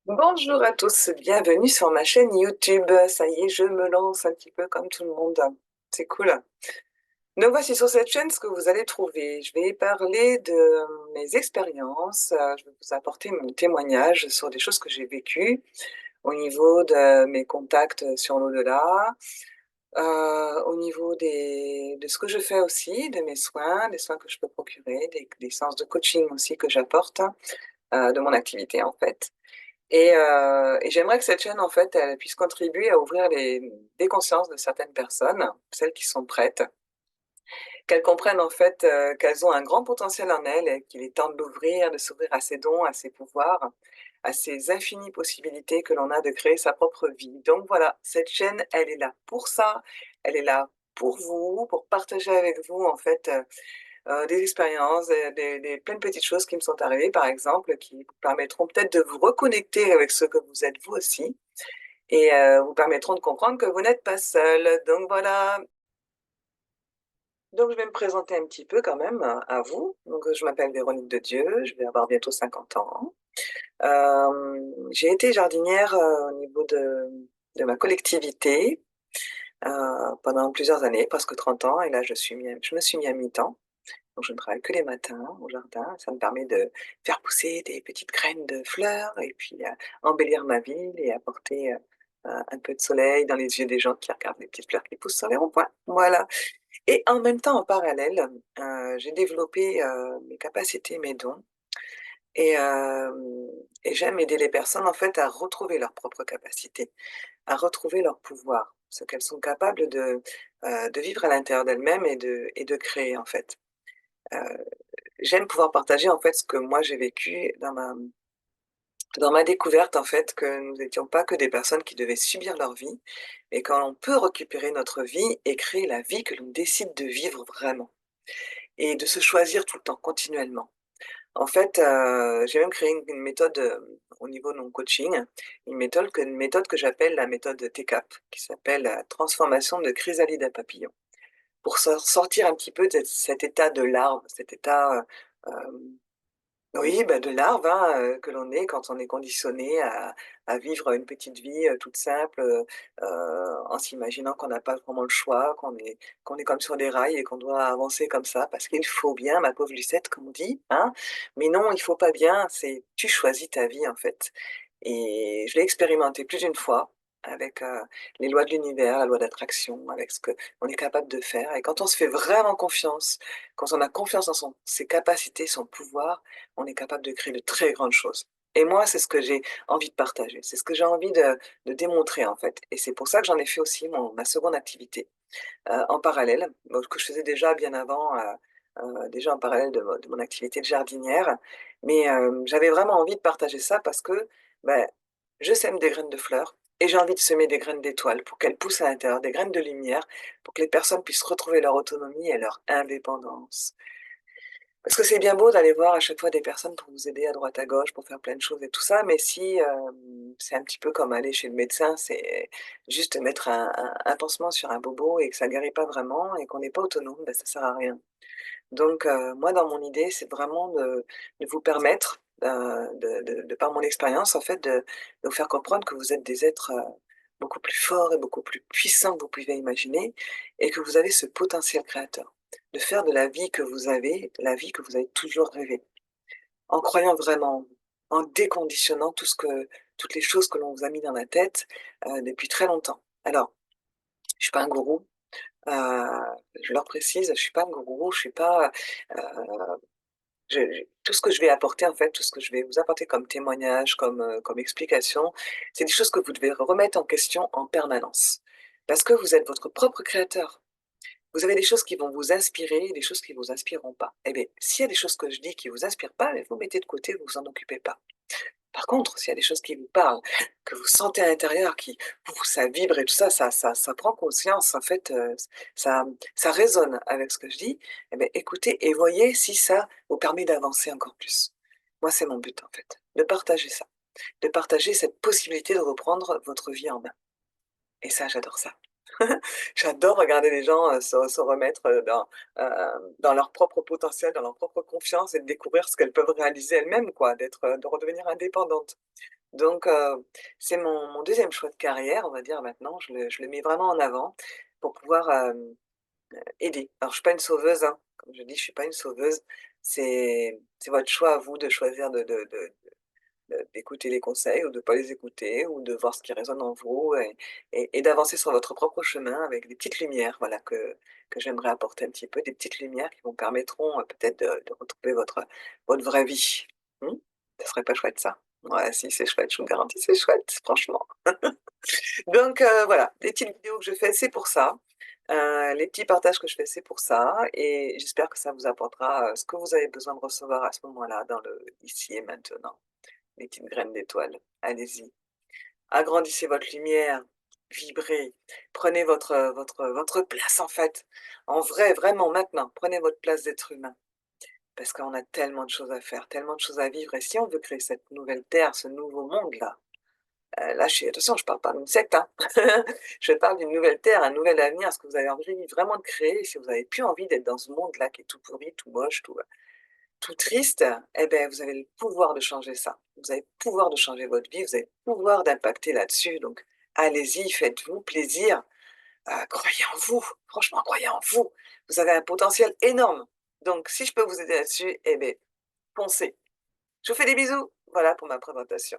Bonjour à tous, bienvenue sur ma chaîne YouTube. Ça y est, je me lance un petit peu comme tout le monde. C'est cool. Donc voici sur cette chaîne ce que vous allez trouver. Je vais parler de mes expériences, je vais vous apporter mon témoignage sur des choses que j'ai vécues au niveau de mes contacts sur l'au-delà, au niveau de ce que je fais aussi, de mes soins, des soins que je peux procurer, des séances de coaching aussi que j'apporte, de mon activité en fait. Et j'aimerais que cette chaîne, en fait, elle puisse contribuer à ouvrir des consciences de certaines personnes, celles qui sont prêtes, qu'elles comprennent en fait qu'elles ont un grand potentiel en elles et qu'il est temps de l'ouvrir, de s'ouvrir à ses dons, à ses pouvoirs, à ces infinies possibilités que l'on a de créer sa propre vie. Donc voilà, cette chaîne, elle est là pour ça, elle est là pour vous, pour partager avec vous en fait des expériences, plein de petites choses qui me sont arrivées, par exemple, qui vous permettront peut-être de vous reconnecter avec ce que vous êtes vous aussi et vous permettront de comprendre que vous n'êtes pas seul. Donc voilà, donc je vais me présenter un petit peu quand même à vous. Donc je m'appelle Véronique de Dieu, je vais avoir bientôt 50 ans. J'ai été jardinière au niveau de ma collectivité pendant plusieurs années, presque 30 ans, et là je me suis mis à mi-temps. Donc je ne travaille que les matins au jardin. Ça me permet de faire pousser des petites graines de fleurs et puis, embellir ma ville et apporter, un peu de soleil dans les yeux des gens qui regardent les petites fleurs qui poussent sur les ronds-points. Voilà, et en même temps, en parallèle, j'ai développé, mes capacités, mes dons et et j'aime aider les personnes, en fait, à retrouver leurs propres capacités, à retrouver leur pouvoir, ce qu'elles sont capables de vivre à l'intérieur d'elles-mêmes et de créer, en fait. Heu J'aime pouvoir partager, en fait, ce que moi j'ai vécu dans ma découverte, en fait, que nous n'étions pas que des personnes qui devaient subir leur vie, mais quand on peut récupérer notre vie et créer la vie que l'on décide de vivre vraiment et de se choisir tout le temps, continuellement. En fait, j'ai même créé une méthode, au niveau de mon coaching, une méthode que j'appelle la méthode TCAP, qui s'appelle la transformation de chrysalide à papillon. Pour sortir un petit peu de cet état de larve, cet état, oui, bah, de larve, hein, que l'on est quand on est conditionné à vivre une petite vie, toute simple, en s'imaginant qu'on n'a pas vraiment le choix, qu'on est comme sur des rails et qu'on doit avancer comme ça parce qu'il faut bien, ma pauvre Lucette, comme on dit, hein. Mais non, il faut pas bien, c'est tu choisis ta vie, en fait. Et je l'ai expérimenté plus d'une fois avec, les lois de l'univers, la loi d'attraction, avec ce qu'on est capable de faire, et quand on se fait vraiment confiance, quand on a confiance en ses capacités, son pouvoir, on est capable de créer de très grandes choses. Et moi, c'est ce que j'ai envie de partager, c'est ce que j'ai envie de démontrer, en fait, et c'est pour ça que j'en ai fait aussi ma seconde activité, en parallèle, donc que je faisais déjà bien avant, déjà en parallèle de mon activité de jardinière. Mais j'avais vraiment envie de partager ça parce que, bah, je sème des graines de fleurs et j'ai envie de semer des graines d'étoiles pour qu'elles poussent à l'intérieur, des graines de lumière, pour que les personnes puissent retrouver leur autonomie et leur indépendance. Parce que c'est bien beau d'aller voir à chaque fois des personnes pour vous aider à droite à gauche, pour faire plein de choses et tout ça, mais si, c'est un petit peu comme aller chez le médecin, c'est juste mettre un pansement sur un bobo et que ça guérit pas vraiment et qu'on n'est pas autonome, bah, ça sert à rien. Donc moi, dans mon idée, c'est vraiment de vous permettre, de par mon expérience, en fait, de vous faire comprendre que vous êtes des êtres, beaucoup plus forts et beaucoup plus puissants que vous pouvez imaginer, et que vous avez ce potentiel créateur. De faire de la vie que vous avez, la vie que vous avez toujours rêvé. En croyant vraiment en vous, en déconditionnant toutes les choses que l'on vous a mis dans la tête, depuis très longtemps. Alors, je suis pas un gourou, heu, je leur précise, je suis pas un gourou, je suis pas, heu tout ce que je vais apporter, en fait, tout ce que je vais vous apporter comme témoignage, comme explication, c'est des choses que vous devez remettre en question en permanence. Parce que vous êtes votre propre créateur. Vous avez des choses qui vont vous inspirer et des choses qui ne vous inspireront pas. Eh bien, s'il y a des choses que je dis qui ne vous inspirent pas, vous mettez de côté, vous vous en occupez pas. Par contre, s'il y a des choses qui vous parlent, que vous sentez à l'intérieur, qui ça vibre et tout ça, ça prend conscience, en fait, ça résonne avec ce que je dis, eh beh, écoutez et voyez si ça vous permet d'avancer encore plus. Moi, c'est mon but, en fait, de partager ça, de partager cette possibilité de reprendre votre vie en main, et ça, j'adore ça. J'adore regarder les gens, se remettre, dans leur propre potentiel, dans leur propre confiance, et de découvrir ce qu'elles peuvent réaliser elles-mêmes, quoi, de redevenir indépendantes. Donc c'est mon 2e choix de carrière, on va dire maintenant. Je le mets vraiment en avant pour pouvoir, aider. Alors je suis pas une sauveuse, hein, comme je dis, je suis pas une sauveuse. C'est votre choix à vous de choisir d'écouter les conseils ou de pas les écouter ou de voir ce qui résonne en vous et d'avancer sur votre propre chemin avec des petites lumières, voilà, que j'aimerais apporter un petit peu, des petites lumières qui vous permettront, peut-être de retrouver votre vraie vie. Mmh? Ça serait pas chouette ça? Ouais, si, c'est chouette, je vous garantis, c'est chouette, franchement. Donc voilà, les petites vidéos que je fais, c'est pour ça. Les petits partages que je fais, c'est pour ça et j'espère que ça vous apportera, ce que vous avez besoin de recevoir à ce moment-là, dans le ici et maintenant. Les petites graines d'étoiles. Allez-y. Agrandissez votre lumière, vibrez, prenez votre place en fait. En vrai, vraiment maintenant, prenez votre place d'être humain. Parce qu'on a tellement de choses à faire, tellement de choses à vivre et si on veut créer cette nouvelle terre, ce nouveau monde-là, là je suis attention, je parle pas d'une secte, hein. Je parle d'une nouvelle terre, un nouvel avenir, ce que vous avez envie vraiment de créer, si vous avez plus envie d'être dans ce monde-là qui est tout pourri, tout moche, tout triste, eh beh, vous avez le pouvoir de changer ça. Vous avez le pouvoir de changer votre vie, vous avez le pouvoir d'impacter là-dessus, donc allez-y, faites-vous plaisir, croyez en vous, franchement croyez en vous. Vous avez un potentiel énorme, donc si je peux vous aider là-dessus, eh beh, foncez. Je vous fais des bisous, voilà pour ma présentation.